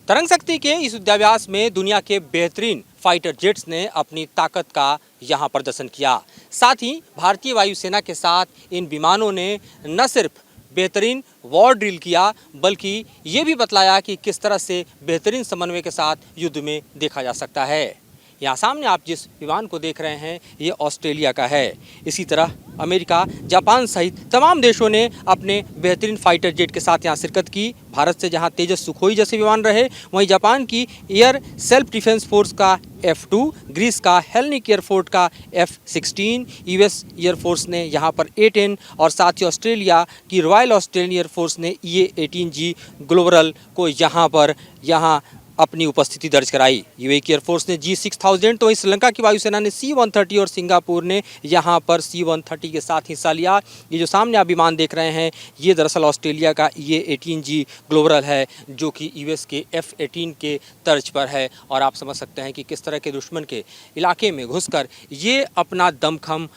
तरंग शक्ति के इस युद्धाभ्यास में दुनिया के बेहतरीन फाइटर जेट्स ने अपनी ताकत का यहां प्रदर्शन किया। साथ ही भारतीय वायुसेना के साथ इन विमानों ने न सिर्फ बेहतरीन वॉर ड्रिल किया बल्कि ये भी बतलाया कि किस तरह से बेहतरीन समन्वय के साथ युद्ध में देखा जा सकता है। यहाँ सामने आप जिस विमान को देख रहे हैं ये ऑस्ट्रेलिया का है। इसी तरह अमेरिका, जापान सहित तमाम देशों ने अपने बेहतरीन फाइटर जेट के साथ यहाँ शिरकत की। भारत से जहाँ तेजस सुखोई जैसे विमान रहे, वहीं जापान की एयर सेल्फ डिफेंस फोर्स का F2, ग्रीस का हेलनिक एयरफोर्स का F-16, यूएस एयरफोर्स ने यहाँ पर A-10 और साथ ही ऑस्ट्रेलिया की रॉयल ऑस्ट्रेलियन एयरफोर्स ने EA-18G ग्लोबल को यहाँ अपनी उपस्थिति दर्ज कराई। यूएई की एयरफोर्स ने G6000 तो वहीं श्रीलंका की वायुसेना ने C-130 और सिंगापुर ने यहाँ पर C-130 के साथ हिस्सा लिया। ये जो सामने आप विमान देख रहे हैं ये दरअसल ऑस्ट्रेलिया का EA-18G ग्लोबल है जो कि यूएस के F-18 के तर्ज पर है। और आप समझ सकते हैं कि किस तरह के दुश्मन के इलाके में घुसकर ये अपना दमखम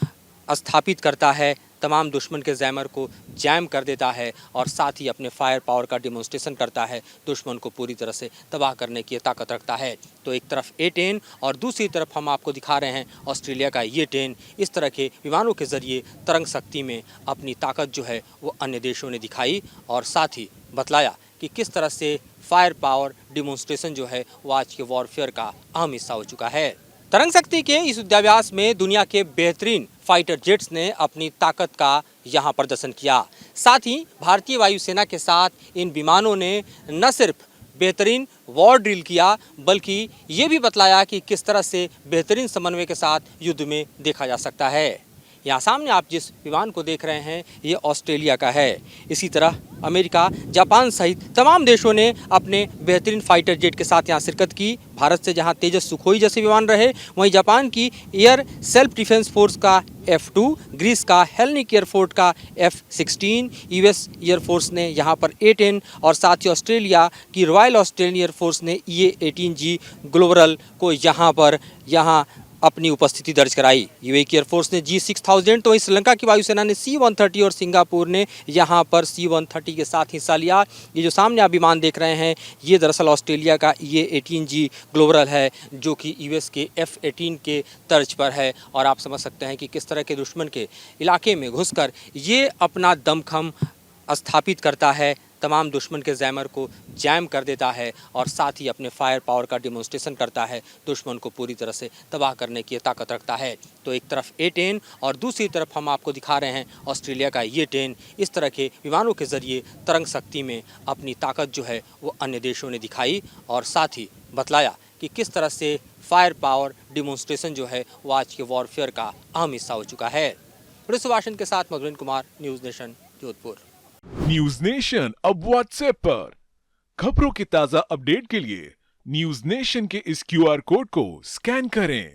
स्थापित करता है, तमाम दुश्मन के जैमर को जैम कर देता है और साथ ही अपने फायर पावर का डिमॉन्स्ट्रेशन करता है, दुश्मन को पूरी तरह से तबाह करने की ताकत रखता है। तो एक तरफ A-10 और दूसरी तरफ हम आपको दिखा रहे हैं ऑस्ट्रेलिया का E-10। इस तरह के विमानों के ज़रिए तरंग शक्ति में अपनी ताकत जो है वो अन्य देशों ने दिखाई और साथ ही बतलाया कि किस तरह से फायर पावर डिमॉन्स्ट्रेशन जो है वो आज के वॉरफेयर का अहम हिस्सा हो चुका है। तरंग शक्ति के इस युद्धाभ्यास में दुनिया के बेहतरीन फाइटर जेट्स ने अपनी ताकत का यहां प्रदर्शन किया। साथ ही भारतीय वायुसेना के साथ इन विमानों ने न सिर्फ बेहतरीन वॉर ड्रिल किया बल्कि ये भी बतलाया कि किस तरह से बेहतरीन समन्वय के साथ युद्ध में देखा जा सकता है। यहाँ सामने आप जिस विमान को देख रहे हैं ये ऑस्ट्रेलिया का है। इसी तरह अमेरिका, जापान सहित तमाम देशों ने अपने बेहतरीन फाइटर जेट के साथ यहाँ शिरकत की। भारत से जहाँ तेजस सुखोई जैसे विमान रहे, वहीं जापान की एयर सेल्फ डिफेंस फोर्स का F2, ग्रीस का हेलनिक एयरफोर्स का F-16, यूएस एयरफोर्स ने यहाँ पर A-10 और साथ ही ऑस्ट्रेलिया की रॉयल ऑस्ट्रेलियन एयरफोर्स ने EA-18G ग्लोबल को यहाँ अपनी उपस्थिति दर्ज कराई। यूएई की एयरफोर्स ने G6000 तो वहीं श्रीलंका की वायुसेना ने C-130 और सिंगापुर ने यहाँ पर C-130 के साथ हिस्सा लिया। ये जो सामने आप विमान देख रहे हैं ये दरअसल ऑस्ट्रेलिया का EA-18G ग्लोबल है जो कि यूएस के F-18 के तर्ज पर है। और आप समझ सकते हैं कि किस तरह के दुश्मन के इलाके में घुसकर ये अपना दमखम स्थापित करता है, तमाम दुश्मन के जैमर को जैम कर देता है और साथ ही अपने फायर पावर का डिमॉन्स्ट्रेशन करता है, दुश्मन को पूरी तरह से तबाह करने की ताकत रखता है। तो एक तरफ A-10 और दूसरी तरफ हम आपको दिखा रहे हैं ऑस्ट्रेलिया का E-10। इस तरह के विमानों के ज़रिए तरंग शक्ति में अपनी ताकत जो है वो अन्य देशों ने दिखाई और साथ ही बतलाया कि किस तरह से फायर पावर डिमॉन्स्ट्रेशन जो है वो आज के वॉरफेयर का अहम हिस्सा हो चुका है। सुभाषन के साथ Madhurendra Kumar, news nation, Jodhpur. News nation अब व्हाट्सएप पर खबरों की ताजा अपडेट के लिए न्यूज नेशन के इस QR कोड को स्कैन करें।